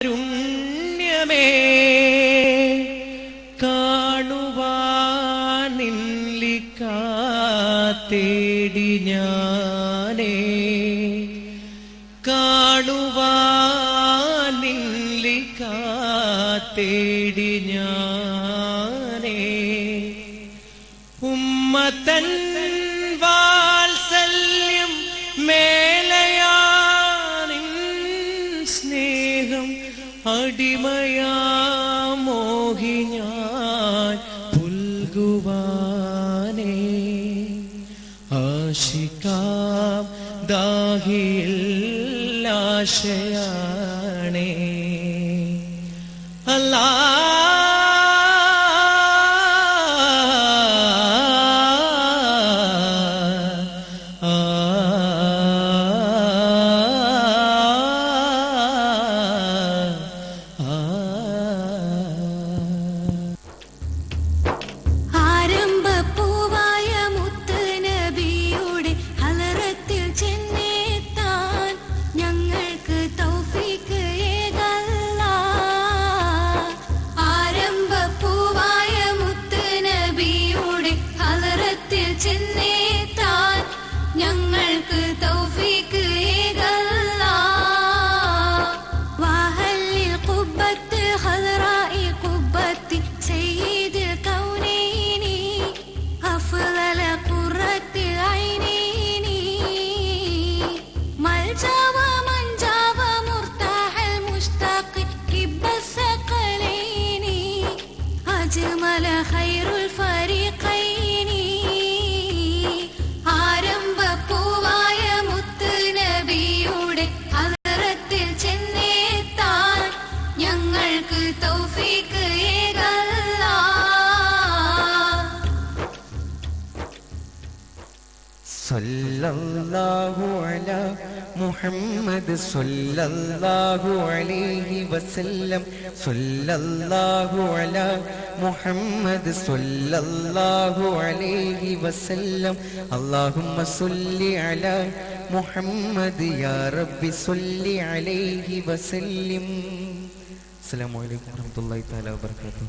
കാരുണ്യമേ കാണുവാനില്ലിക്കാത്തേടി ഞാനേ കാണുവാനില്ലിക്കാത്തേടി ഞാനേ ഉമ്മതൻ വാത്സല്യം മേലയാനിൻ സ്നേഹം അടിമയാ മോഹി ഞാൻ പുൽകുവാനേ ആശിക്കാം ദാഹിയിൽ ആശയാണേ അല്ലാ ഞങ്ങൾക്ക് തൗഫീഖ് ഏകല്ലാ വഹല്ലിൽ ഖുബ്ബത്ത് ഖദറാഇ ഖുബ്ബത്തി സയ്യിദുൽ കൗനൈനി അഫ്ളല ഖുറത്തിൽ ഐനൈനി മൽജവ മൻജവ മുർതാഹൽ മുഷ്താഖ് കിബ്ബസ് സഖലൈനി അജ്മല ഖൈറുൽ ഫരീഖൈനി ഞങ്ങൾക്ക് തൗഫീഖ് ഏകല്ലാ സല്ലല്ലാഹു അലാ മുഹമ്മദ് സല്ലല്ലാഹു അലൈഹി വസല്ലം സല്ലല്ലാഹു അലാ മുഹമ്മദ് സല്ലല്ലാഹു അലൈഹി വസല്ലം അല്ലാഹുമ്മ സല്ലി അലാ മുഹമ്മദ് യാ റബ്ബി സല്ലി അലൈഹി വസല്ലം. അസ്സലാമു അലൈക്കും വറഹ്മത്തുള്ളാഹി തആല വബറകാതുഹു.